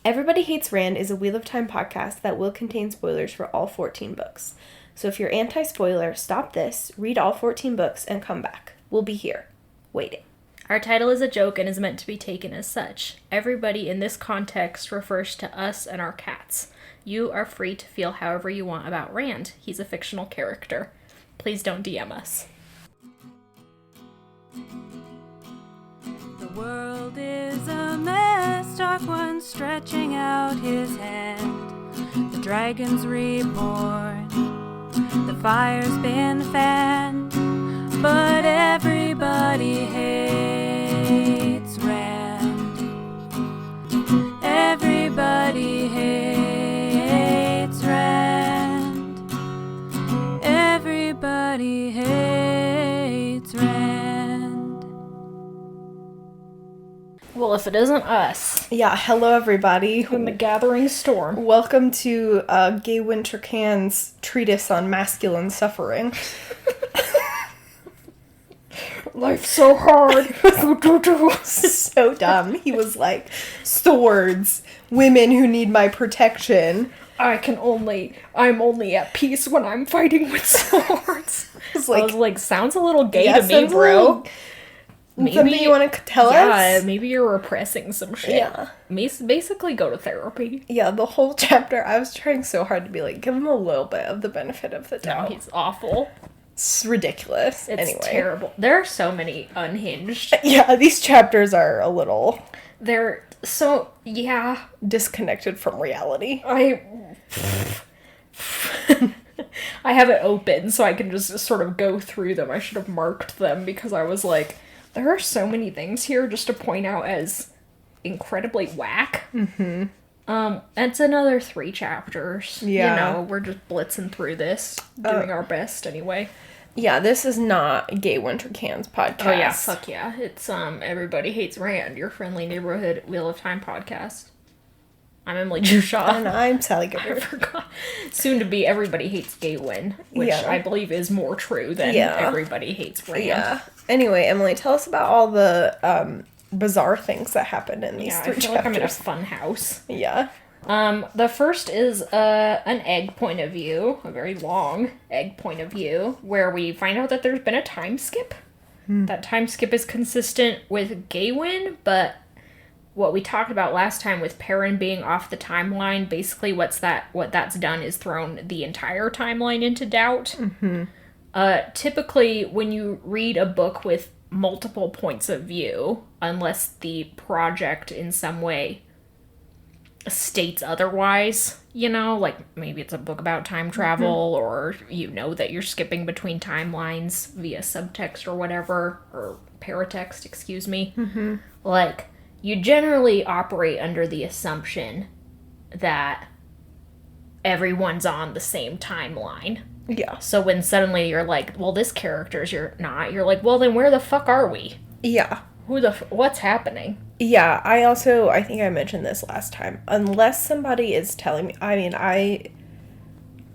Everybody Hates Rand is a Wheel of Time podcast that will contain spoilers for all 14 books. So if you're anti-spoiler, stop this, read all 14 books, and come back. We'll be here, waiting. Our title is a joke and is meant to be taken as such. Everybody in this context refers to us and our cats. You are free to feel however you want about Rand. He's a fictional character. Please don't DM us. The world is a mess, Dark One stretching out his hand. The dragon's reborn, the fire's been fanned, but everybody hates Rand. Everybody hates Rand. Everybody hates Rand. Well, if it isn't us. Yeah, hello everybody. In the gathering storm. Welcome to Gawyn Turkan's treatise on masculine suffering. Life's so hard. So dumb. He was like, swords, women who need my protection. I'm only at peace when I'm fighting with swords. I was like, sounds a little gay to me, bro. Maybe something you want to tell us? Yeah, maybe you're repressing some shit. Yeah. Basically go to therapy. Yeah, the whole chapter, I was trying so hard to be like, give him a little bit of the benefit of the doubt. No, he's awful. It's ridiculous. It's terrible. There are so many unhinged. Yeah, these chapters are a little... They're so, yeah. Disconnected from reality. I have it open so I can just sort of go through them. I should have marked them because I was like, there are so many things here just to point out as incredibly whack. Mm-hmm. It's another 3 chapters. Yeah. You know, we're just blitzing through this, doing our best anyway. Yeah, this is not Gawyn Turkan's podcast. Oh yeah, fuck yeah. It's Everybody Hates Rand, your friendly neighborhood Wheel of Time podcast. I'm Emily Jushaw. And I'm Sally Gibbard. I forgot. Soon to be Everybody Hates Gawyn, which I believe is more true than Everybody Hates Rand. Yeah. Anyway, Emily, tell us about all the bizarre things that happened in these 3 chapters. I feel like I'm in a fun house. Yeah. The first is an egg point of view, a very long egg point of view, where we find out that there's been a time skip. That time skip is consistent with Gawyn, but what we talked about last time with Perrin being off the timeline, basically what that's done is thrown the entire timeline into doubt. Mm-hmm. Typically, when you read a book with multiple points of view, unless the project in some way states otherwise, you know, like maybe it's a book about time travel, or you know that you're skipping between timelines via subtext or whatever, or paratext, excuse me. Mm-hmm. Like, you generally operate under the assumption that everyone's on the same timeline. Yeah. So when suddenly you're like, well, this character's you're like, well, then where the fuck are we? Yeah. What's happening? Yeah, I think I mentioned this last time. Unless somebody is telling me,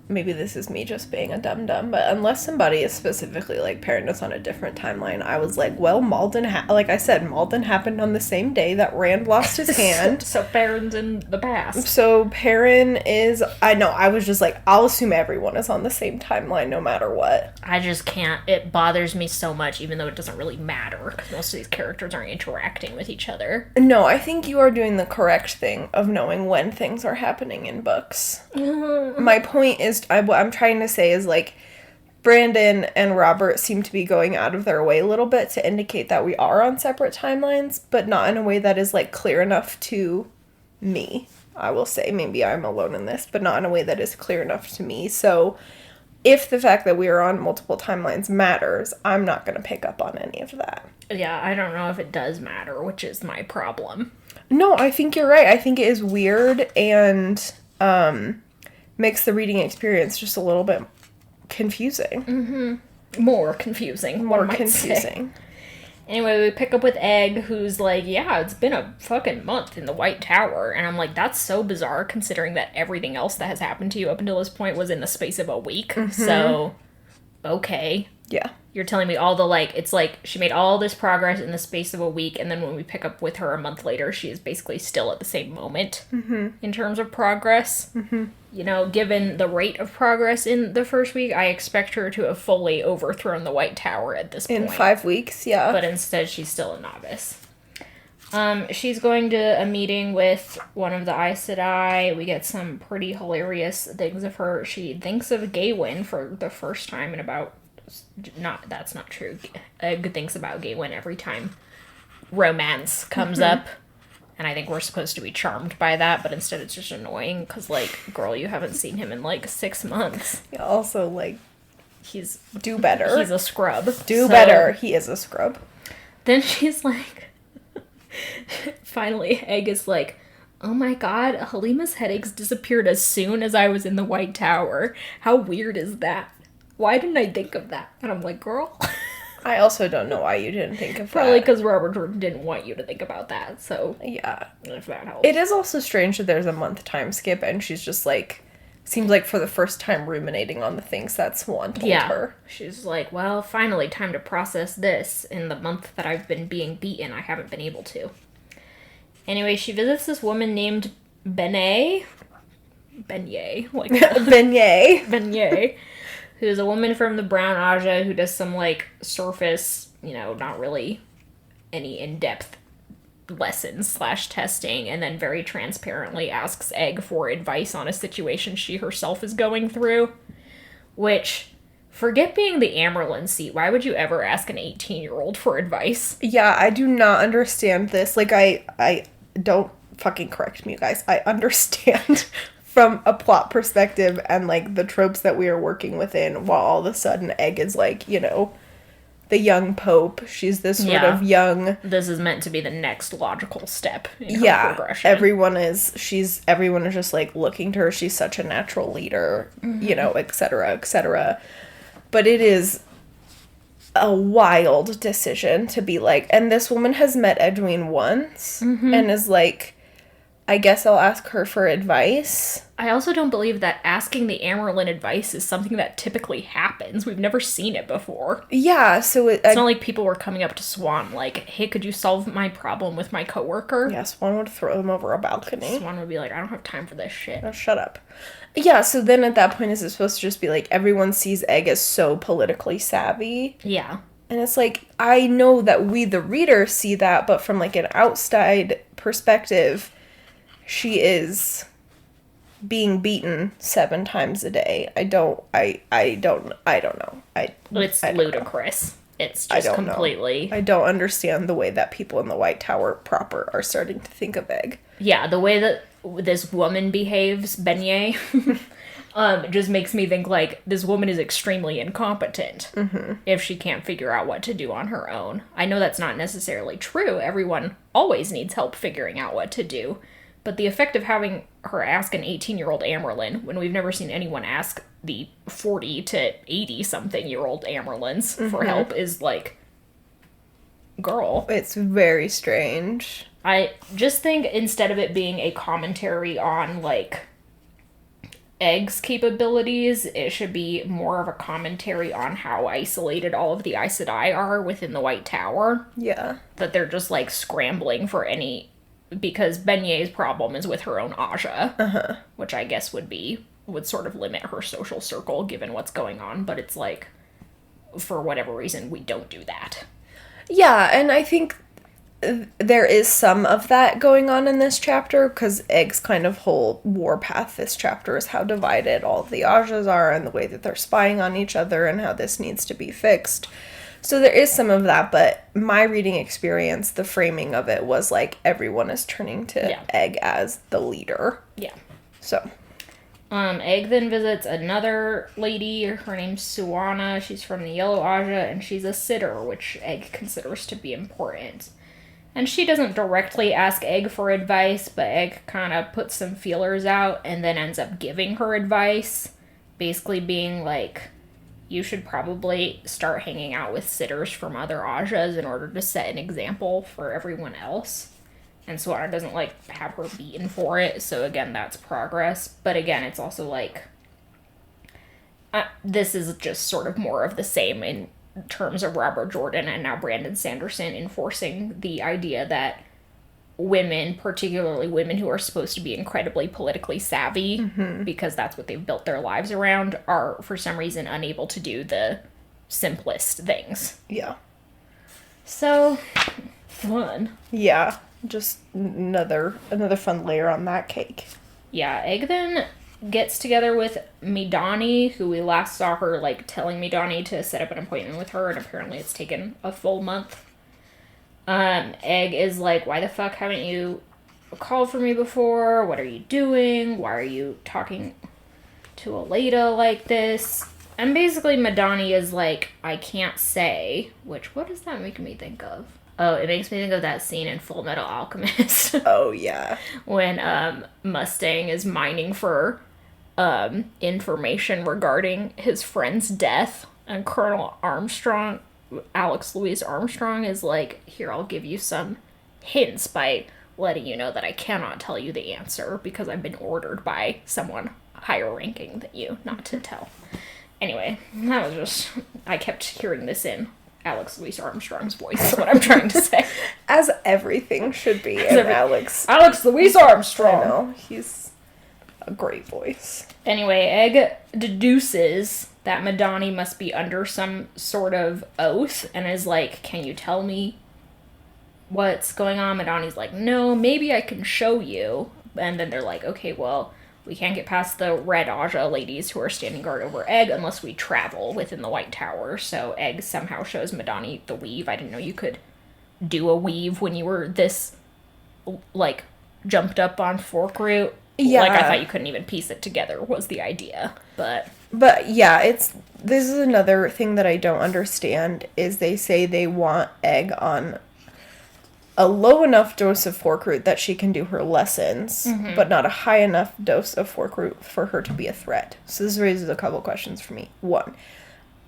maybe this is me just being a dum-dum, but unless somebody is specifically, like, pairing us on a different timeline, I was like, well, Malden happened on the same day that Rand lost his hand. So Perrin's in the past. So Perrin is, I was just like, I'll assume everyone is on the same timeline no matter what. I just can't, it bothers me so much, even though it doesn't really matter, because most of these characters aren't interacting with each other. No, I think you are doing the correct thing of knowing when things are happening in books. My point is, what I'm trying to say is, like, Brandon and Robert seem to be going out of their way a little bit to indicate that we are on separate timelines, but not in a way that is, like, clear enough to me. I will say, maybe I'm alone in this, but not in a way that is clear enough to me. So if the fact that we are on multiple timelines matters, I'm not going to pick up on any of that. Yeah, I don't know if it does matter, which is my problem. No, I think you're right. I think it is weird and makes the reading experience just a little bit confusing. Mm-hmm. More confusing. More confusing. Say. Anyway, we pick up with Egg, who's like, yeah, it's been a fucking month in the White Tower. And I'm like, that's so bizarre, considering that everything else that has happened to you up until this point was in the space of a week. Mm-hmm. So, okay. Yeah. You're telling me all the, like, it's like she made all this progress in the space of a week, and then when we pick up with her a month later, she is basically still at the same moment in terms of progress. You know, given the rate of progress in the first week, I expect her to have fully overthrown the White Tower at this point. In 5 weeks, yeah. But instead, she's still a novice. She's going to a meeting with one of the Aes Sedai. We get some pretty hilarious things of her. She thinks of Gawyn for the first time in about... That's not true. Egg thinks about Gawyn every time romance comes up. And I think we're supposed to be charmed by that, but instead it's just annoying, because, like, girl, you haven't seen him in, like, 6 months. Yeah, also, like... He's... Do better. He's a scrub. Do better. He is a scrub. Then she's like... Finally, Egg is like, oh my god, Halima's headaches disappeared as soon as I was in the White Tower. How weird is that? Why didn't I think of that? And I'm like, girl. I also don't know why you didn't think of Probably that. because Robert Jordan didn't want you to think about that, so... Yeah. If that helps. It is also strange that there's a month time skip, and she's just, like... Seems like for the first time ruminating on the things that Swan told her. She's like, well, finally, time to process this. In the month that I've been being beaten, I haven't been able to. Anyway, she visits this woman named Benet. Beignet. Like Beignet. Beignet. Who's a woman from the Brown Aja who does some, like, surface, you know, not really any in-depth lessons / testing, and then very transparently asks Egg for advice on a situation she herself is going through. Which, forget being the Amerlin seat, why would you ever ask an 18-year-old for advice? Yeah, I do not understand this. Like, I don't fucking correct me, you guys. I understand from a plot perspective and, like, the tropes that we are working within, while all of a sudden Egg is, like, you know, the young pope. She's this sort of young... This is meant to be the next logical step in her progression. Everyone is just, like, looking to her. She's such a natural leader, you know, et cetera, et cetera. But it is a wild decision to be like... And this woman has met Edwin once and is like... I guess I'll ask her for advice. I also don't believe that asking the Amerlin advice is something that typically happens. We've never seen it before. Yeah, so... It's not like people were coming up to Swan like, hey, could you solve my problem with my coworker? Yeah, Swan would throw them over a balcony. Swan would be like, I don't have time for this shit. Oh, shut up. Yeah, so then at that point, is it supposed to just be like, everyone sees Egg as so politically savvy? Yeah. And it's like, I know that we, the reader, see that, but from, like, an outside perspective... She is being beaten 7 times a day. I don't know. It's ludicrous. It's just completely... I don't understand the way that people in the White Tower proper are starting to think of Egg. Yeah, the way that this woman behaves, Beignet, just makes me think, like, this woman is extremely incompetent if she can't figure out what to do on her own. I know that's not necessarily true. Everyone always needs help figuring out what to do. But the effect of having her ask an 18-year-old Amerlin, when we've never seen anyone ask the 40 to 80-something-year-old Amerlins for help, is like, girl. It's very strange. I just think instead of it being a commentary on, like, Egg's capabilities, it should be more of a commentary on how isolated all of the Aes Sedai are within the White Tower. Yeah. That they're just, like, scrambling for any... Because Beignet's problem is with her own Aja, which I guess would sort of limit her social circle given what's going on, but it's like, for whatever reason, we don't do that. Yeah, and I think there is some of that going on in this chapter, because Egg's kind of whole warpath this chapter is how divided all of the Ajas are, and the way that they're spying on each other, and how this needs to be fixed. So there is some of that, but my reading experience, the framing of it was like everyone is turning to Egg as the leader. Yeah. So. Egg then visits another lady. Her name's Suana. She's from the Yellow Aja, and she's a sitter, which Egg considers to be important. And she doesn't directly ask Egg for advice, but Egg kind of puts some feelers out and then ends up giving her advice. Basically being like... You should probably start hanging out with sitters from other Ajas in order to set an example for everyone else. And Suana doesn't, like, have her beaten for it, so again, that's progress. But again, it's also, like, this is just sort of more of the same in terms of Robert Jordan and now Brandon Sanderson enforcing the idea that women, particularly women who are supposed to be incredibly politically savvy, because that's what they've built their lives around, are for some reason unable to do the simplest things. Yeah. So, fun. Yeah. Just another fun layer on that cake. Yeah, Egg then gets together with Midani, who we last saw her, like, telling Midani to set up an appointment with her, and apparently it's taken a full month. Egg is like, why the fuck haven't you called for me before? What are you doing? Why are you talking to Elaida like this? And basically Midani is like, I can't say, which, what does that make me think of? Oh, it makes me think of that scene in Full Metal Alchemist. Oh, yeah. When, Mustang is mining for, information regarding his friend's death, and Colonel Armstrong, Alex Louise Armstrong, is like, here, I'll give you some hints by letting you know that I cannot tell you the answer because I've been ordered by someone higher ranking than you not to tell. Anyway, that was just, I kept hearing this in Alex Louise Armstrong's voice, is what I'm trying to say. As everything should be in Alex Louise Armstrong. I know, he's a great voice. Anyway, Egg deduces that Midani must be under some sort of oath and is like, can you tell me what's going on? Midani's like, no, maybe I can show you. And then they're like, okay, well, we can't get past the Red Aja ladies who are standing guard over Egg unless we travel within the White Tower. So Egg somehow shows Midani the weave. I didn't know you could do a weave when you were this, like, jumped up on Forkroot. Yeah. Like, I thought you couldn't even piece it together was the idea. But yeah, this is another thing that I don't understand, is they say they want Egg on a low enough dose of Forkroot that she can do her lessons, but not a high enough dose of Forkroot for her to be a threat. So this raises a couple questions for me. One,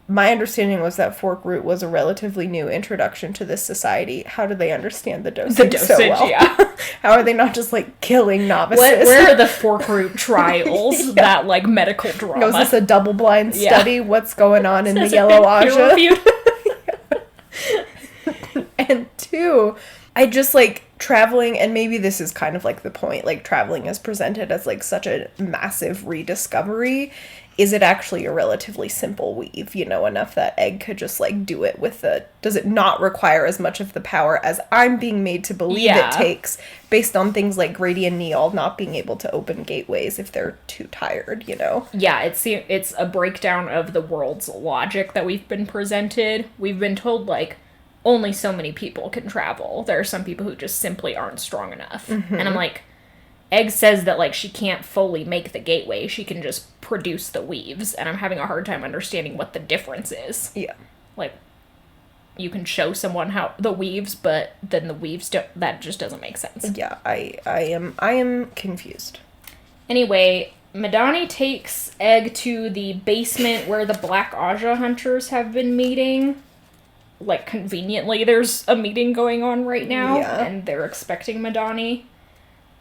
my understanding was that Forkroot was a relatively new introduction to this society. How do they understand the dosage so well? Yeah. How are they not just, like, killing novices? Where are the Forkroot trials? That, like, medical drama? Was this a double-blind study? What's going on in the Yellow Aja? And two, I just, like, traveling, and maybe this is kind of, like, the point, like, traveling is presented as, like, such a massive rediscovery. Is it actually a relatively simple weave, you know, enough that Egg could just, like, do it with does it not require as much of the power as I'm being made to believe it takes, based on things like Grady and Neal not being able to open gateways if they're too tired, you know? Yeah, it's a breakdown of the world's logic that we've been presented. We've been told, like, only so many people can travel. There are some people who just simply aren't strong enough. And I'm like, Egg says that, like, she can't fully make the gateway. She can just produce the weaves. And I'm having a hard time understanding what the difference is. Yeah. Like, you can show someone how the weaves, but then the weaves don't, that just doesn't make sense. Yeah, I am confused. Anyway, Midani takes Egg to the basement where the Black Aja hunters have been meeting. Like, conveniently, there's a meeting going on right now, and they're expecting Midani.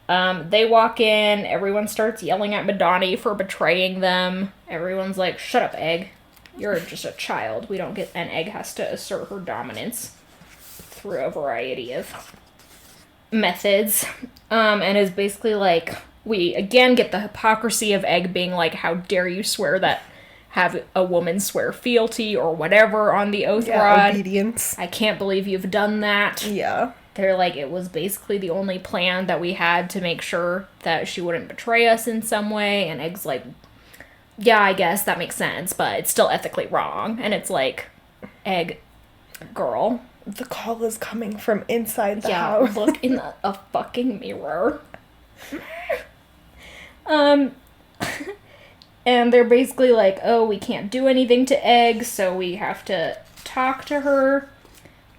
They walk in, everyone starts yelling at Midani for betraying them. Everyone's like, shut up, Egg. You're just a child. We don't get... And Egg has to assert her dominance through a variety of methods. And is basically like, we again get the hypocrisy of Egg being like, how dare you swear that... have a woman swear fealty or whatever on the oath rod. Obedience. I can't believe you've done that. Yeah. They're like, it was basically the only plan that we had to make sure that she wouldn't betray us in some way. And Egg's like, yeah, I guess that makes sense, but it's still ethically wrong. And it's like, Egg, girl. The call is coming from inside the house. Yeah, look in a fucking mirror. And they're basically like, oh, we can't do anything to Egg, so we have to talk to her.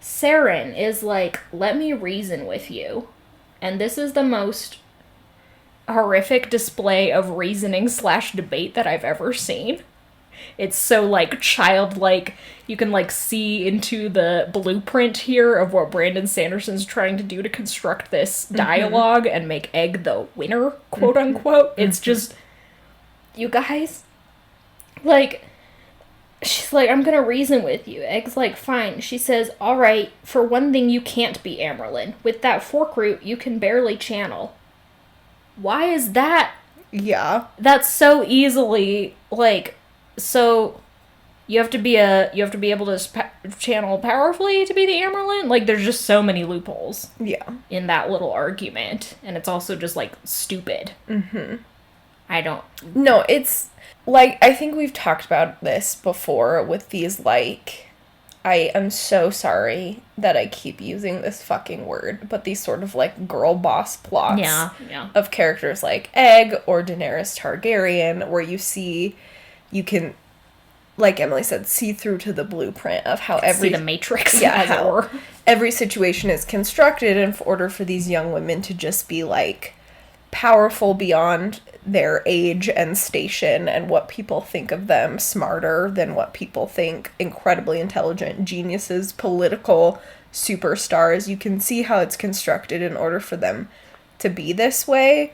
Saren is like, let me reason with you. And this is the most horrific display of reasoning / debate that I've ever seen. It's so, like, childlike. You can, like, see into the blueprint here of what Brandon Sanderson's trying to do to construct this dialogue and make Egg the winner, quote unquote. It's just... You guys, like, she's like, I'm gonna reason with you. Egg's like, fine. She says, alright, for one thing, you can't be Amerlin. With that Forkroot, you can barely channel. Why is that? Yeah. That's so easily, like, so you have to be able to channel powerfully to be the Amerlin? Like, there's just so many loopholes. Yeah. In that little argument. And it's also just, like, stupid. Mm-hmm. I don't... No, it's... Like, I think we've talked about this before with these, like, I am so sorry that I keep using this fucking word, but these sort of, like, girl boss plots of characters like Egg or Daenerys Targaryen, where you can, like Emily said, see through to the blueprint of how see the matrix, as it were. Every situation is constructed in order for these young women to just be, like, powerful beyond their age and station and what people think of them, smarter than what people think, incredibly intelligent geniuses, political superstars. You can see how it's constructed in order for them to be this way.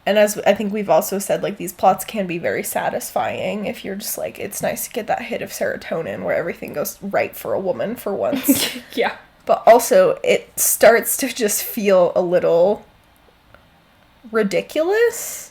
And as I think we've also said, like, these plots can be very satisfying if you're just like, it's nice to get that hit of serotonin where everything goes right for a woman for once. Yeah. But also it starts to just feel a little ridiculous.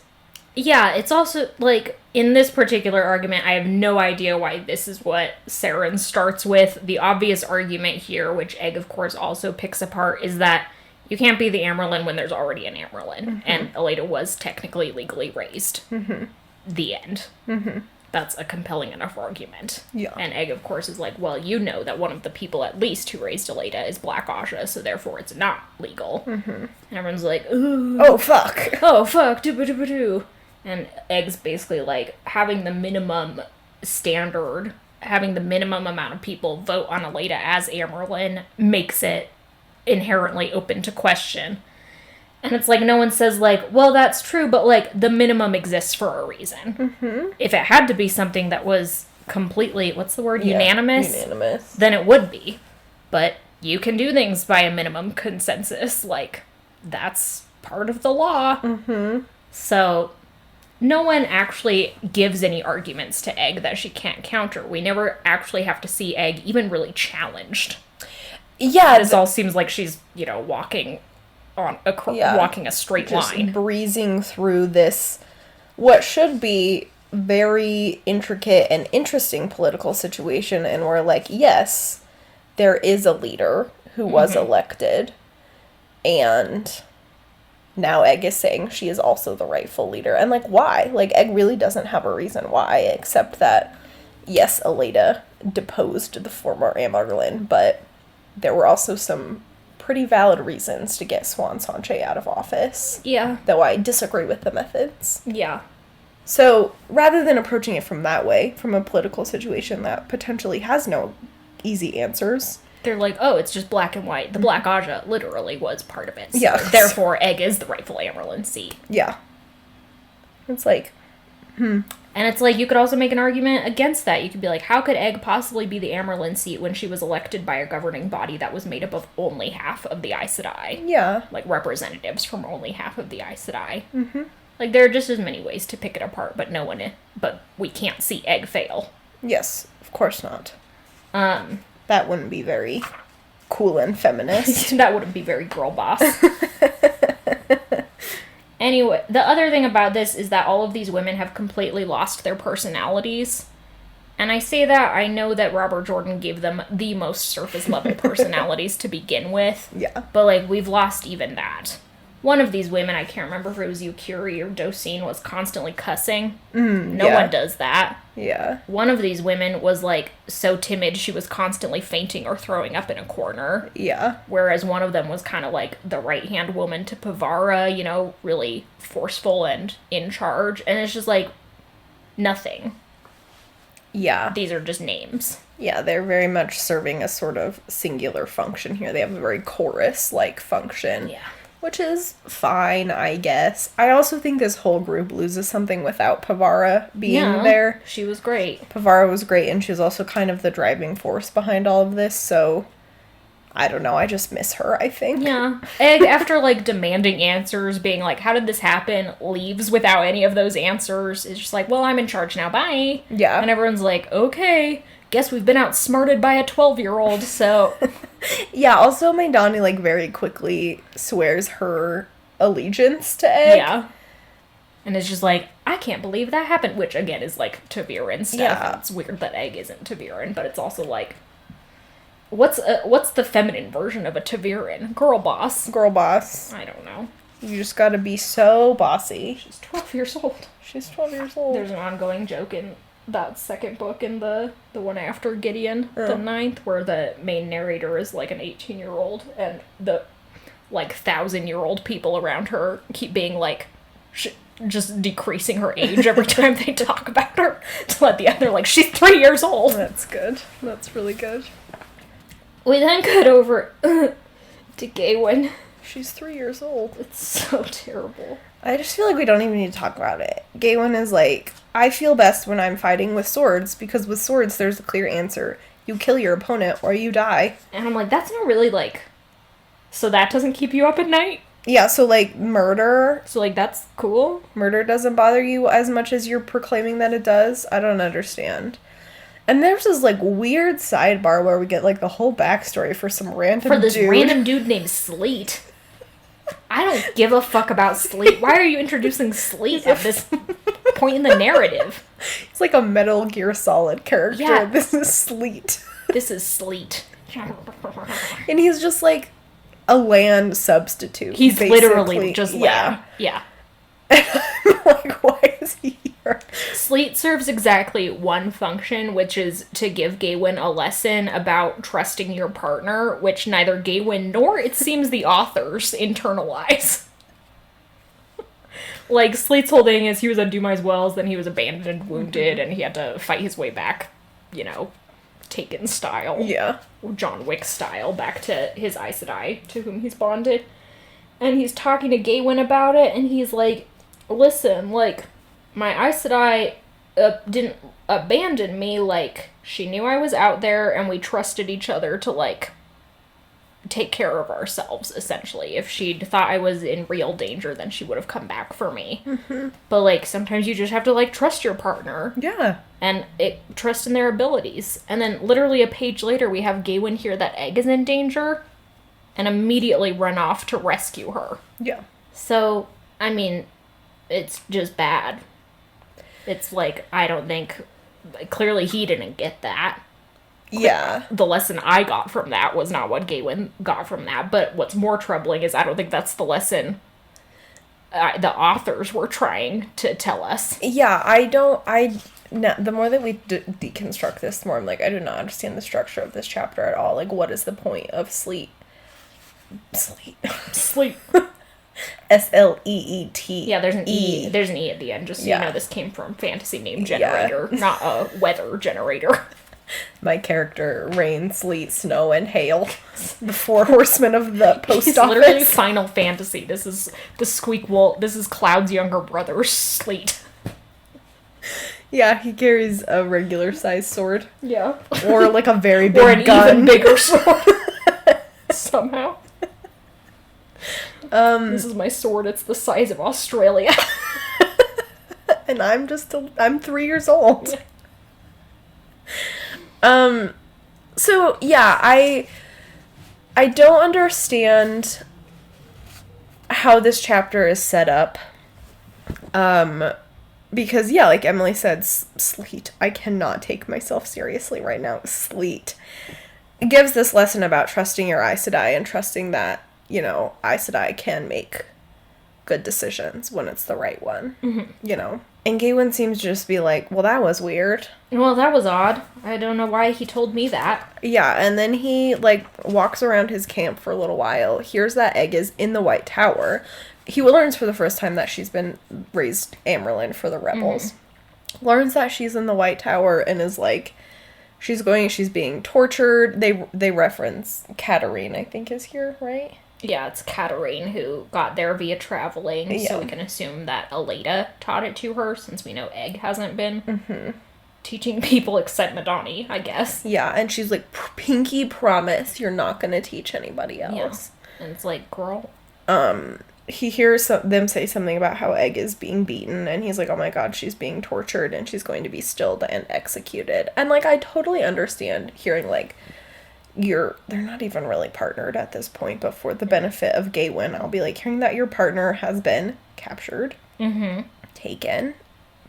Yeah, it's also, like, in this particular argument, I have no idea why this is what Saren starts with. The obvious argument here, which Egg, of course, also picks apart, is that you can't be the Amerlin when there's already an Amerlin. Mm-hmm. And Elaida was technically legally raised. Mm-hmm. The end. Mm-hmm. That's a compelling enough argument. Yeah. And Egg, of course, is like, well, you know that one of the people, at least, who raised Elaida is Black Aja, so therefore it's not legal. Mm-hmm. And everyone's like, ooh. Oh, fuck. Oh, fuck. Do-ba-do-ba-do. And Egg's basically like, having the minimum standard, having the minimum amount of people vote on Elaida as Amerlin makes it inherently open to question. And it's like, no one says, like, well, that's true, but, like, the minimum exists for a reason. Mm-hmm. If it had to be something that was completely, what's the word, unanimous, then it would be. But you can do things by a minimum consensus. Like, that's part of the law. Mm-hmm. So no one actually gives any arguments to Egg that she can't counter. We never actually have to see Egg even really challenged. Yeah. This all seems like she's, walking walking a straight line. Just breezing through this, what should be very intricate and interesting political situation, and we're like, yes, there is a leader who was elected, and now Egg is saying she is also the rightful leader. And, like, why? Like, Egg really doesn't have a reason why, except that, yes, Elaida deposed the former Amaryllis, but there were also some pretty valid reasons to get Swan Sanche out of office. Yeah. Though I disagree with the methods. Yeah. So, rather than approaching it from that way, from a political situation that potentially has no easy answers, they're like, oh, it's just black and white. The Black Aja literally was part of it. So yeah. Therefore, Egg is the rightful Amerlin seat. Yeah. It's like, And it's like, you could also make an argument against that. You could be like, how could Egg possibly be the Amerlin seat when she was elected by a governing body that was made up of only half of the Aes Sedai? Yeah. Like, representatives from only half of the Aes Sedai. Mm-hmm. Like, there are just as many ways to pick it apart, but we can't see Egg fail. Yes, of course not. That wouldn't be very cool and feminist. That wouldn't be very girl boss. Anyway, the other thing about this is that all of these women have completely lost their personalities. And I say that, I know that Robert Jordan gave them the most surface-level personalities to begin with. Yeah. But, like, we've lost even that. One of these women, I can't remember if it was Yukiri or Dosine, was constantly cussing. No one does that. Yeah. One of these women was, like, so timid she was constantly fainting or throwing up in a corner. Yeah. Whereas one of them was kind of like the right-hand woman to Pavara, really forceful and in charge. And it's just, like, nothing. Yeah. These are just names. Yeah, they're very much serving a sort of singular function here. They have a very chorus-like function. Yeah. Which is fine, I guess. I also think this whole group loses something without Pavara being there. She was great. Pavara was great, and she was also kind of the driving force behind all of this, so I don't know, I just miss her, I think. Yeah. Egg, after, like, demanding answers, being like, how did this happen, leaves without any of those answers. It's just like, well, I'm in charge now, bye. Yeah. And everyone's like, okay, guess we've been outsmarted by a 12-year-old, so... Yeah, also Maidani, like, very quickly swears her allegiance to Egg. Yeah. And it's just like, I can't believe that happened, which, again, is, like, Ta'Viren stuff. Yeah. It's weird that Egg isn't Ta'Viren, but it's also, like... What's the feminine version of a Ta'Viren? Girl boss. Girl boss. I don't know. You just gotta be so bossy. She's 12 years old. She's 12 years old. There's an ongoing joke in that second book in the one after Gideon, the 9th, where the main narrator is like an 18-year-old, and the like 1,000-year-old people around her keep being like, just decreasing her age every time they talk about her to let the other like, she's 3 years old. That's good. That's really good. We then cut over to Gawyn. She's 3 years old. It's so terrible. I just feel like we don't even need to talk about it. Gawyn is like, I feel best when I'm fighting with swords, because with swords there's a clear answer. You kill your opponent or you die. And I'm like, that's not really like... So that doesn't keep you up at night? Yeah, so like murder... So like, that's cool? Murder doesn't bother you as much as you're proclaiming that it does? I don't understand. And there's this, like, weird sidebar where we get, like, the whole backstory for some random dude. For this random dude named Sleete. I don't give a fuck about Sleete. Why are you introducing Sleete at this point in the narrative? It's like a Metal Gear Solid character. Yeah. This is Sleete. This is Sleete. And he's just, like, a land substitute. He's basically. literally just land. Yeah. Like, why is he here? Sleete serves exactly one function, which is to give Gawyn a lesson about trusting your partner, which neither Gawyn nor, it seems, the authors internalize. Like, Sleete's whole thing is he was on Dumai's Wells, then he was abandoned and wounded, and he had to fight his way back, you know, Taken style. Yeah. John Wick style, back to his Aes Sedai, to whom he's bonded. And he's talking to Gawyn about it, and he's like, listen, like, my Aes Sedai didn't abandon me, like, she knew I was out there, and we trusted each other to, like, take care of ourselves, essentially. If she'd thought I was in real danger, then she would have come back for me. Mm-hmm. But, like, sometimes you just have to, like, trust your partner. Yeah. And trust in their abilities. And then, literally a page later, we have Gawyn hear that Egg is in danger, and immediately run off to rescue her. Yeah. So, I mean... It's just bad. It's like, I don't think... Clearly he didn't get that. Yeah. The lesson I got from that was not what Gawyn got from that. But what's more troubling is I don't think that's the lesson the authors were trying to tell us. Yeah, the more that we deconstruct this, the more I'm like, I do not understand the structure of this chapter at all. Like, what is the point of Sleete? Sleete. S-L-E-E-T. Yeah, there's an E. There's an E at the end, just so you know this came from Fantasy Name Generator, not a weather generator. My character, rain, sleet, snow, and hail. The four horsemen of the post office. Literally Final Fantasy. This is the Squeak Wolf. This is Cloud's younger brother, Sleete. Yeah, he carries a regular sized sword. Yeah. Or like a very big or an gun. even bigger sword. Somehow. This is my sword. It's the size of Australia. And I'm 3 years old. So yeah, I don't understand how this chapter is set up. Because yeah, like Emily said, Sleete, I cannot take myself seriously right now. Sleete. It gives this lesson about trusting your Aes Sedai and trusting that, you know, Aes Sedai can make good decisions when it's the right one, you know. And Gawyn seems to just be like, well, that was weird. Well, that was odd. I don't know why he told me that. Yeah, and then he, like, walks around his camp for a little while, hears that Egg is in the White Tower. He learns for the first time that she's been raised Amyrlin for the rebels. Learns that she's in the White Tower and is like, she's being tortured. They reference Katarine, I think, is here, right? Yeah, it's Katarine who got there via traveling, so we can assume that Elaida taught it to her, since we know Egg hasn't been. teaching people except Madani, I guess. Yeah, and she's like, pinky promise you're not gonna teach anybody else. Yeah. And it's like, girl. He hears them say something about how Egg is being beaten, and he's like, oh my god, she's being tortured, and she's going to be stilled and executed. And, like, I totally understand hearing, like, they're not even really partnered at this point, but for the benefit of Gawyn, I'll be like, hearing that your partner has been captured, taken,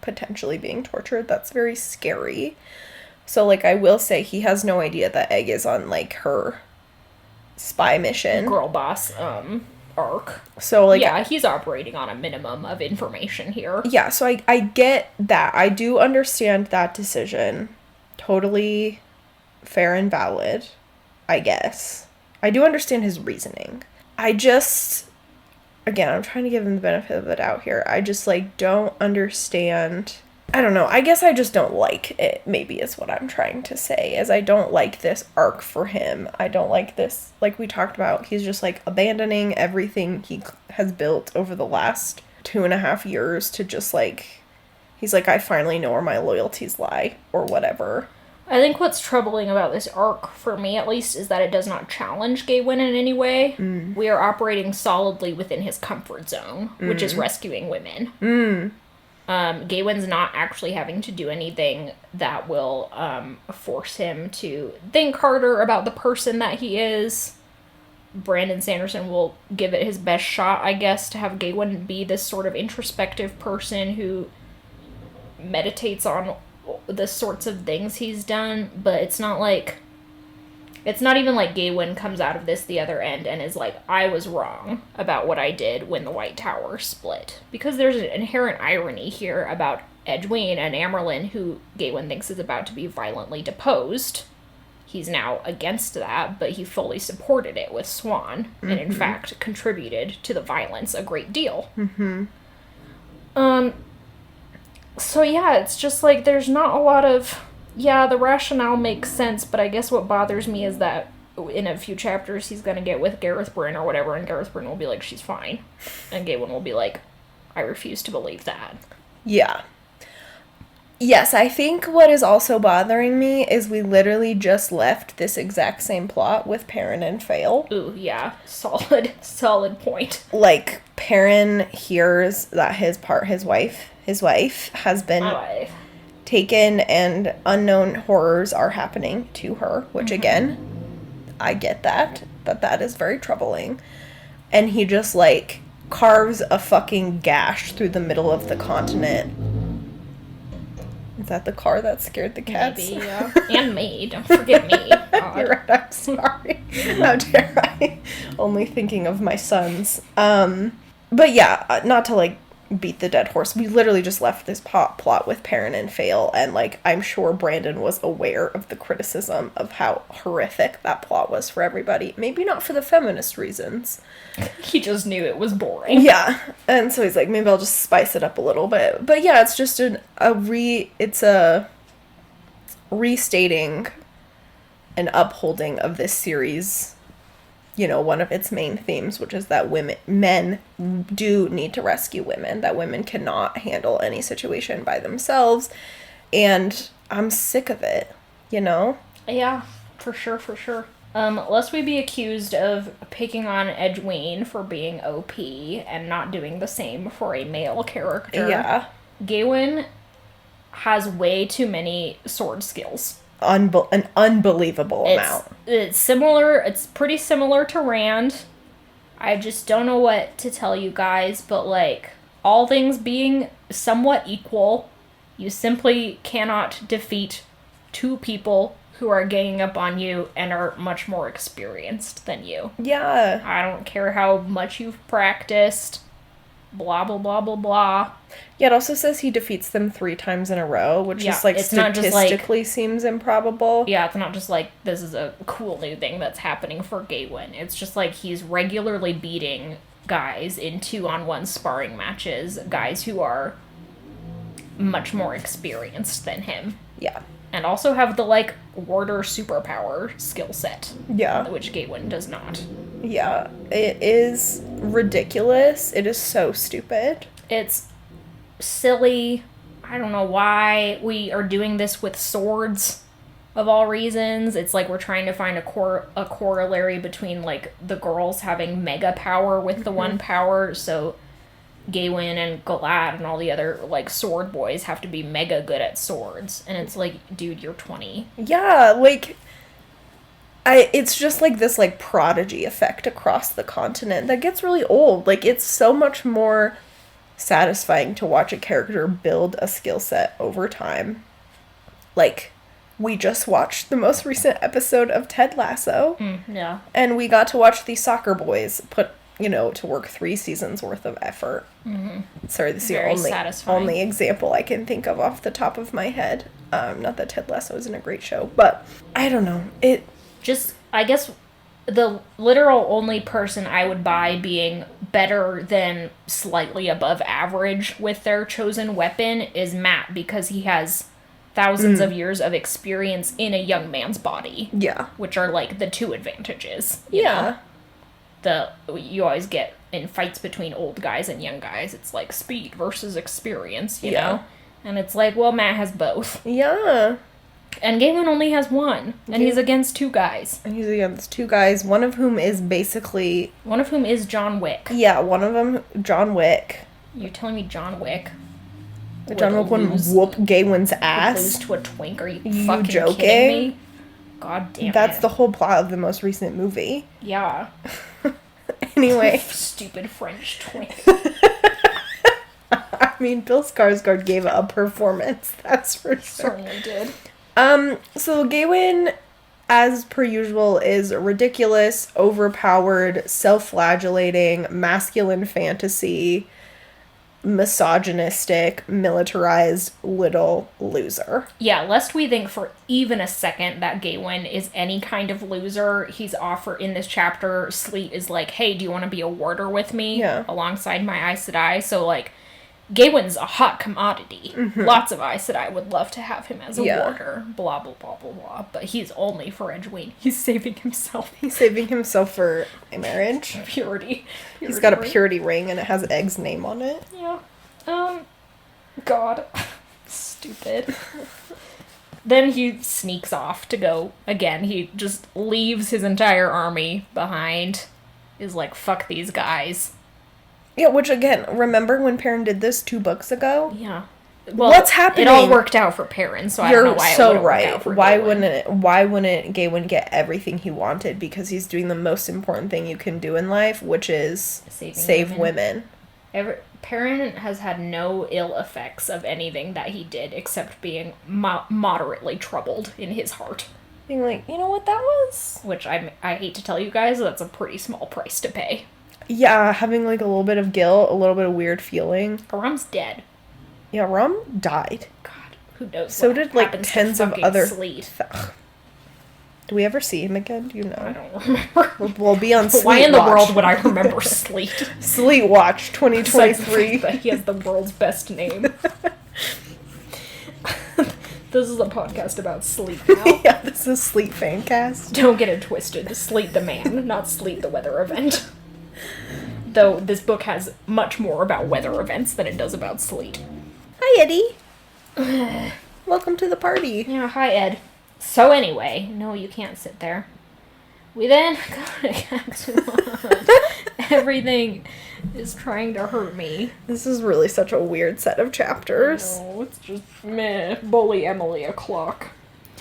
potentially being tortured, that's very scary. So, like, I will say he has no idea that Egg is on, like, her spy mission. Girl boss, arc. So, like... Yeah, he's operating on a minimum of information here. Yeah, so I get that. I do understand that decision. Totally fair and valid, I guess. I do understand his reasoning. I just... Again, I'm trying to give him the benefit of the doubt here. I just, like, don't understand... I don't know. I guess I just don't like it, maybe is what I'm trying to say, is I don't like this arc for him. I don't like this, like we talked about, he's just, like, abandoning everything he has built over the last 2.5 years to just, like, he's like, I finally know where my loyalties lie, or whatever. I think what's troubling about this arc, for me at least, is that it does not challenge Gawyn in any way. We are operating solidly within his comfort zone, which is rescuing women. Gawyn's not actually having to do anything that will force him to think harder about the person that he is. Brandon Sanderson will give it his best shot, I guess, to have Gawyn be this sort of introspective person who meditates on the sorts of things he's done, but it's not even like Gawyn comes out of this the other end and is like, I was wrong about what I did when the White Tower split. Because there's an inherent irony here about Edwene and Amerlin, who Gawyn thinks is about to be violently deposed. He's now against that, but he fully supported it with Swan, and in fact contributed to the violence a great deal. So yeah, it's just like, there's not a lot of... Yeah, the rationale makes sense, but I guess what bothers me is that in a few chapters he's gonna get with Gareth Bryn or whatever, and Gareth Bryn will be like, she's fine. And Gawyn will be like, I refuse to believe that. Yeah. Yes, I think what is also bothering me is we literally just left this exact same plot with Perrin and Fail. Ooh, yeah. Solid point. Like, Perrin hears that his wife has been taken and unknown horrors are happening to her, which again, I get that is very troubling. And he just, like, carves a fucking gash through the middle of the continent. Is that the car that scared the cats? Maybe, yeah. And me. Don't forget me. God. You're right, I'm sorry. How dare I? Only thinking of my sons. But yeah, not to, like, beat the dead horse. We literally just left this plot with Perrin and Fail, and, like, I'm sure Brandon was aware of the criticism of how horrific that plot was for everybody. Maybe not for the feminist reasons. He just knew it was boring. Yeah, and so he's like, maybe I'll just spice it up a little bit. But yeah, it's just it's a restating and upholding of this series, you know, one of its main themes, which is that men do need to rescue women, that women cannot handle any situation by themselves, and I'm sick of it, you know? Yeah, for sure. Lest we be accused of picking on Edwene for being OP and not doing the same for a male character. Yeah. Gawyn has way too many sword skills. An unbelievable amount. It's pretty similar to Rand. I just don't know what to tell you guys, but, like, all things being somewhat equal, you simply cannot defeat two people who are ganging up on you and are much more experienced than you. Yeah. I don't care how much you've practiced. Blah, blah, blah, blah, blah. Yeah, it also says he defeats them 3 times in a row, which is, like, statistically seems improbable. Yeah, it's not just like, this is a cool new thing that's happening for Gawyn. It's just like he's regularly beating guys in 2-on-1 sparring matches, guys who are much more experienced than him. Yeah. And also have the, like, warder superpower skill set. Yeah. Which Gawyn does not. Yeah. It is ridiculous. It is so stupid. It's silly. I don't know why we are doing this with swords, of all reasons. It's like we're trying to find a corollary between, like, the girls having mega power with the one power, so Gawyn and Galad and all the other, like, sword boys have to be mega good at swords. And it's like, dude, you're 20. Yeah, like, it's just, like, this, like, prodigy effect across the continent that gets really old. Like, it's so much more satisfying to watch a character build a skill set over time. Like, we just watched the most recent episode of Ted Lasso. Yeah. And we got to watch these soccer boys put, to work 3 seasons worth of effort. Sorry, this is the only example I can think of off the top of my head. Not that Ted Lasso isn't a great show, but I don't know. I guess the literal only person I would buy being better than slightly above average with their chosen weapon is Matt, because he has thousands of years of experience in a young man's body. Yeah. Which are, like, the 2 advantages. Yeah. You always get in fights between old guys and young guys, it's like speed versus experience, you know? And it's like, well, Matt has both. Yeah. And Gawyn only has 1, and he's against 2 guys. And he's against 2 guys, one of whom is John Wick. Yeah, one of them, John Wick. You're telling me John Wick? John Wick wouldn't whoop Gawyn's ass? Lose to a twink? Are you fucking joking? Kidding me? God damn it. That's the whole plot of the most recent movie. Yeah. Anyway. Stupid French twink. I mean, Bill Skarsgård gave a performance, that's for sure. Certainly did. So Gawyn, as per usual, is ridiculous, overpowered, self-flagellating, masculine fantasy, misogynistic, militarized little loser. Yeah, lest we think for even a second that Gawyn is any kind of loser, he's in this chapter, Sleete is like, hey, do you want to be a warder with me? Yeah. Alongside my Aes Sedai? So, like, Gawyn's a hot commodity. Lots of Aes Sedai would love to have him as a warder. Blah, blah, blah, blah, blah. But he's only for Edwene. He's saving himself. He's saving himself for a marriage. Purity. He's got a purity ring and it has Egg's name on it. Yeah. God. Stupid. Then he sneaks off to go again. He just leaves his entire army behind. Is like, fuck these guys. Yeah, which again, remember when Perrin did this 2 books ago? Yeah. Well, what's happening? It all worked out for Perrin, so I don't know why it wouldn't work out for Gawyn. Why wouldn't Gawyn get everything he wanted? Because he's doing the most important thing you can do in life, which is save women. Perrin has had no ill effects of anything that he did, except being moderately troubled in his heart. Being like, you know what that was? Which I hate to tell you guys, that's a pretty small price to pay. Yeah, having like a little bit of guilt, a little bit of weird feeling. Rum's dead. Yeah, Rum died. God, who knows? So did like tens of other. Sleete. Do we ever see him again? Do you know? I don't remember. We'll be on Sleete Why in the Watch. world would I remember Sleete? Sleete Watch 2023. But he has the world's best name. This is a podcast about Sleete now. Yeah, this is Sleete Fancast. Don't get it twisted. Sleete the man, not Sleete the weather event. Though this book has much more about weather events than it does about Sleete. Hi, Eddie. Welcome to the party. Yeah, hi, Ed. So anyway, no, you can't sit there. We then got a Cadsuane. Everything is trying to hurt me. This is really such a weird set of chapters. No, it's just meh. Bully Emily o'clock.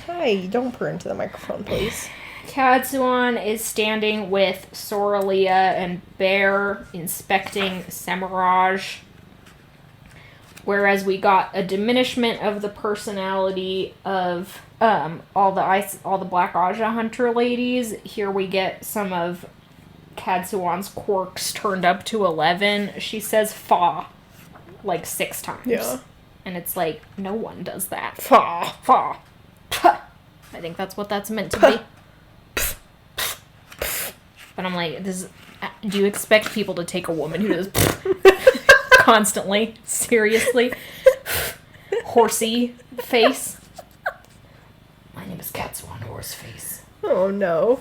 Hi, don't purr into the microphone, please. Cadsuane is standing with Soralia and Bear inspecting Semiraj. Whereas we got a diminishment of the personality of all the Black Aja Hunter ladies. Here we get some of Cadsuane's quirks turned up to 11. She says fa like 6 times. Yeah. And it's like, no one does that. Fa. Fa. I think that's what that's meant to be. But I'm like, do you expect people to take a woman who does constantly? Seriously? Horsey face? My name is Cadsuane Horseface. Oh no.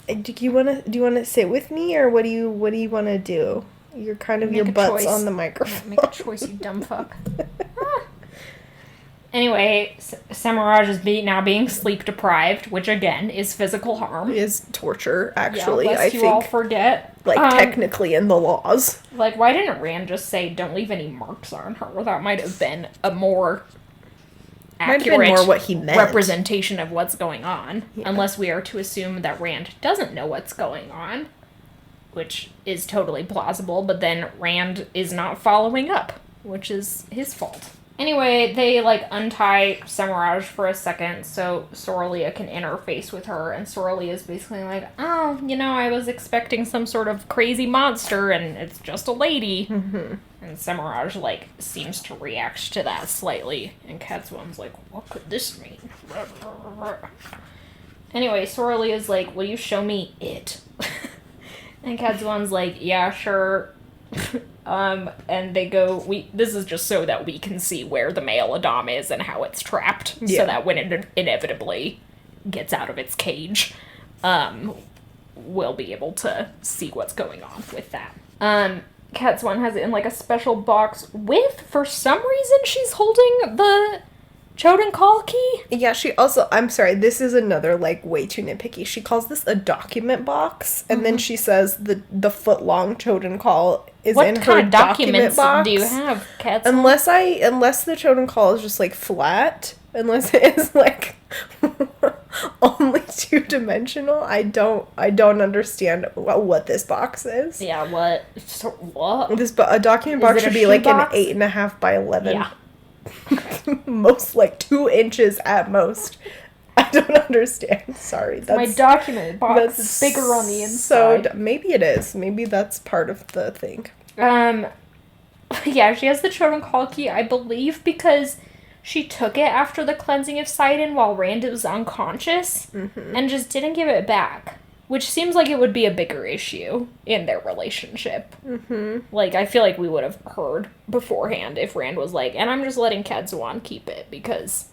Do you wanna sit with me, or what do you wanna do? You're kind of your butt's on the microphone. Make a choice, you dumb fuck. Anyway, Samaraj is now being sleep deprived, which again is physical harm. Is torture, actually, yeah, lest I you think. all forget. Like, technically in the laws. Like, why didn't Rand just say, don't leave any marks on her? That might have been a more accurate what he meant. representation of what's going on. Yeah. Unless we are to assume that Rand doesn't know what's going on. Which is totally plausible, but then Rand is not following up, which is his fault. Anyway, they, like, untie Samaraj for a second so Soralia can interface with her, and Soralia is basically like, oh, you know, I was expecting some sort of crazy monster, and it's just a lady. Mm-hmm. And Samaraj, like, seems to react to that slightly, and Cadsuane's like, what could this mean? Anyway, Soralia's like, will you show me it? And Cadsuane's like, yeah, sure. And they go, this is just so that we can see where the male Adam is and how it's trapped. Yeah. So that when it inevitably gets out of its cage, we'll be able to see what's going on with that. Cadsuane has it in, like, a special box with, for some reason, she's holding the Choden Call key? Yeah, she also, I'm sorry, this is another, like, way too nitpicky. She calls this a document box, and then she says the foot-long Choden Call is in her document box. What do you have, Cadsuane? Unless the Choden Call is just, like, flat, unless it is, like, only two-dimensional, I don't understand what this box is. Yeah, what? What? A document box should be, like, box? An 8.5 by 11. Yeah. Most, like, 2 inches at most. I don't understand. Sorry. My document box is bigger on the inside. So, maybe it is. Maybe that's part of the thing. Yeah, she has the Choden Call key, I believe, because she took it after the cleansing of Sidon while Rand was unconscious, and just didn't give it back. Which seems like it would be a bigger issue in their relationship. Mm-hmm. Like, I feel like we would have heard beforehand if Rand was like, and I'm just letting Cadsuane keep it because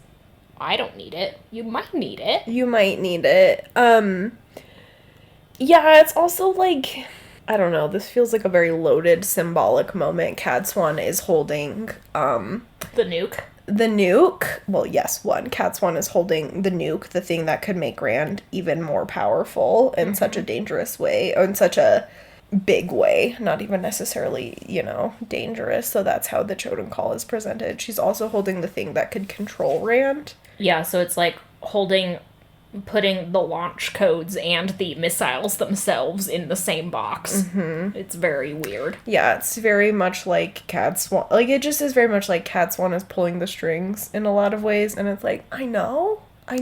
I don't need it. You might need it. You might need it. Yeah, it's also like, I don't know, this feels like a very loaded symbolic moment. Cadsuane is holding, the nuke. The nuke, well, yes, Cadsuane is holding the nuke, the thing that could make Rand even more powerful in such a dangerous way, or in such a big way, not even necessarily, dangerous, so that's how the Choden Call is presented. She's also holding the thing that could control Rand. Yeah, so it's like putting the launch codes and the missiles themselves in the same box. Mm-hmm. It's very weird. Yeah, it's very much like Cadsuane. Like, it just is very much like Cadsuane is pulling the strings in a lot of ways, and it's like, I know. I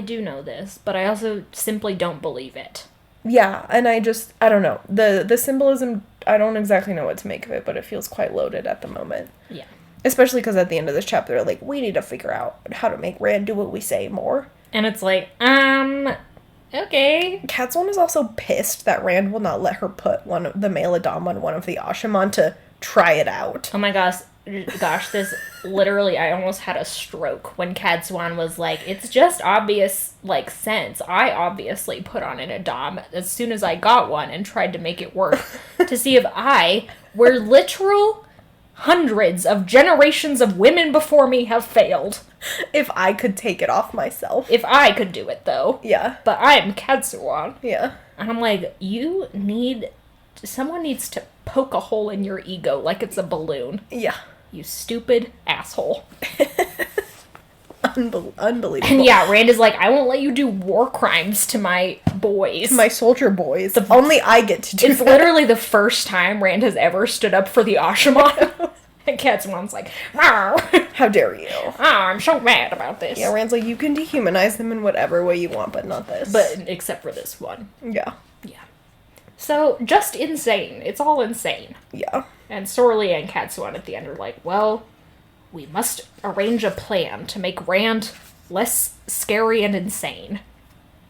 do know this, but I also simply don't believe it. Yeah, and I don't know. The symbolism, I don't exactly know what to make of it, but it feels quite loaded at the moment. Yeah. Especially because at the end of this chapter, they're like, we need to figure out how to make Rand do what we say more. And it's like, okay. Cadsuane is also pissed that Rand will not let her put the male Adam on one of the Ashaman to try it out. Oh my gosh, this literally, I almost had a stroke when Cadsuane was like, it's just obvious, like, sense. I obviously put on an Adam as soon as I got one and tried to make it work to see if where literal hundreds of generations of women before me have failed. If I could take it off myself. If I could do it, though. Yeah. But I'm Cadsuane. Yeah. And I'm like, someone needs to poke a hole in your ego like it's a balloon. Yeah. You stupid asshole. Unbelievable. And yeah, Rand is like, I won't let you do war crimes to my boys. To my soldier boys. Only I get to do It's literally the first time Rand has ever stood up for the Ashaman. And Cadsuane's like, how dare you? I'm so mad about this. Yeah, Rand's like, you can dehumanize them in whatever way you want, but not this. But except for this one. Yeah. Yeah. So, just insane. It's all insane. Yeah. And Soralia and Cadsuane at the end are like, well, we must arrange a plan to make Rand less scary and insane.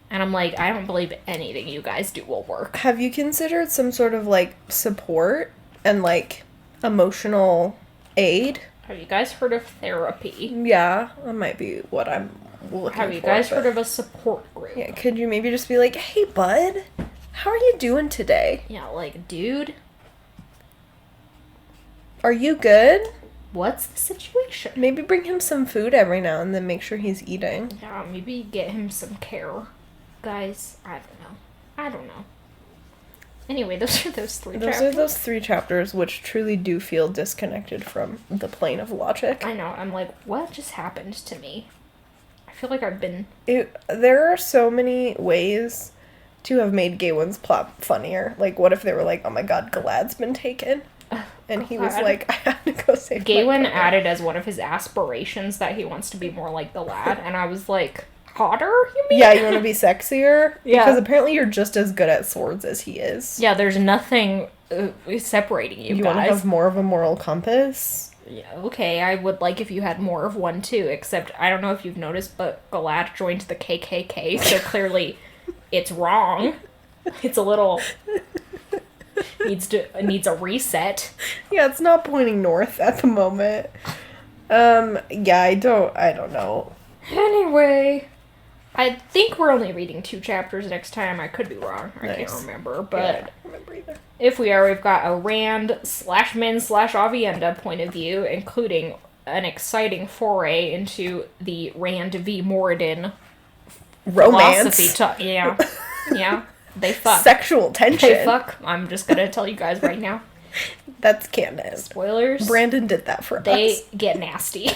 And I'm like, I don't believe anything you guys do will work. Have you considered some sort of, like, support and, like, emotional aid? Have you guys heard of therapy? Yeah, that might be what I'm looking for. Have you guys heard of a support group? Yeah, could you maybe just be like, hey, bud, how are you doing today? Yeah, like, dude. Are you good? What's the situation? Maybe bring him some food every now and then, make sure he's eating. Yeah, maybe get him some care. Guys, I don't know. Anyway, those are those 3 chapters. Those are those 3 chapters, which truly do feel disconnected from the plane of logic. I know, I'm like, what just happened to me? I feel like I've been... There are so many ways to have made Gawyn's plot funnier. Like, what if they were like, oh my god, Galad's been taken? And he was like, I have to go save Gawyn added as one of his aspirations that he wants to be more like the lad, and I was like, hotter, you mean? Yeah, you want to be sexier? Yeah. Because apparently you're just as good at swords as he is. Yeah, there's nothing separating you guys. You want to have more of a moral compass? Yeah, okay, I would like if you had more of one too, except I don't know if you've noticed, but Galad joined the KKK, so clearly it's wrong. It's a little... needs a reset. Yeah, it's not pointing north at the moment. Yeah, I don't know. Anyway, I think we're only reading 2 chapters next time. I could be wrong. I Nice. can't remember, but Yeah, I don't remember either. if we are, we've got a Rand/Min/Avienda point of view, including an exciting foray into the Rand v. Moradin Romance. philosophy. Yeah. Yeah. They fuck. Sexual tension. They fuck. I'm just gonna tell you guys right now. That's canon. Spoilers. Brandon did that for They us. get nasty.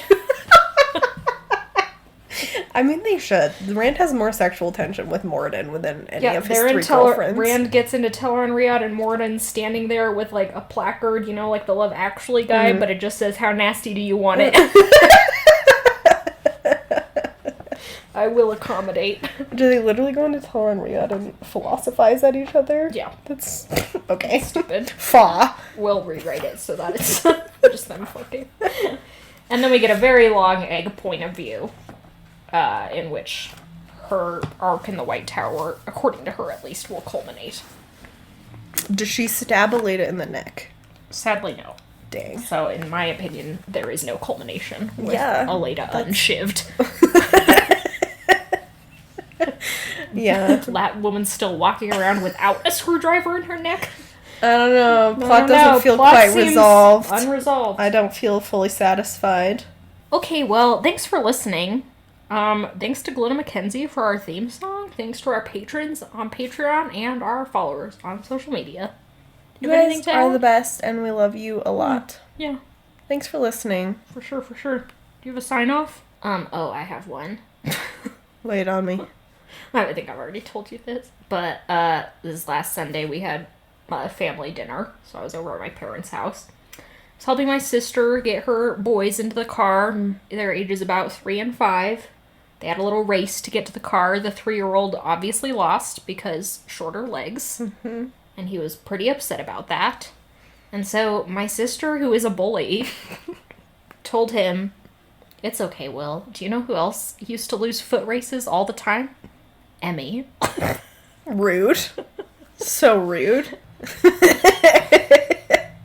I mean, they should. Rand has more sexual tension with Moradin than any of his 3 girlfriends. Rand gets into Tel'aran'rhiod and Moradin's standing there with like a placard, you know, like the Love Actually guy, but it just says, "How nasty do you want it?" I will accommodate. Do they literally go into Tel'aran'rhiod and philosophize at each other? Yeah. That's... okay. Stupid. Fa. We'll rewrite it so that it's just them fucking. And then we get a very long egg point of view, in which her arc in the White Tower, according to her at least, will culminate. Does she stab Elaida in the neck? Sadly, no. Dang. So, in my opinion, there is no culmination with Yeah, Elaida unshived. Yeah. That woman's still walking around without a screwdriver in her neck. I don't know. I Plot don't doesn't know. feel Plot quite seems resolved. Unresolved. I don't feel fully satisfied. Okay, well, thanks for listening. Thanks to Glenna McKenzie for our theme song. Thanks to our patrons on Patreon and our followers on social media. You have anything guys to are add? the best, and we love you a lot. Yeah, Thanks for listening. for sure, for sure. Do you have a sign off? Oh, I have one. Lay it on me. I think I've already told you this. But, this last Sunday we had a family dinner, so I was over at my parents' house. I was helping my sister get her boys into the car. Their ages about 3 and 5. They had a little race to get to the car. The 3-year-old obviously lost because shorter legs. Mm-hmm. And he was pretty upset about that. And so my sister, who is a bully, told him, "It's okay, Will. Do you know who else used to lose foot races all the time? Emmy." Rude. So rude.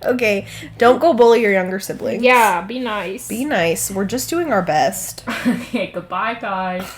Okay, don't go bully your younger siblings. Yeah, be nice. Be nice. We're just doing our best. Okay, goodbye, guys.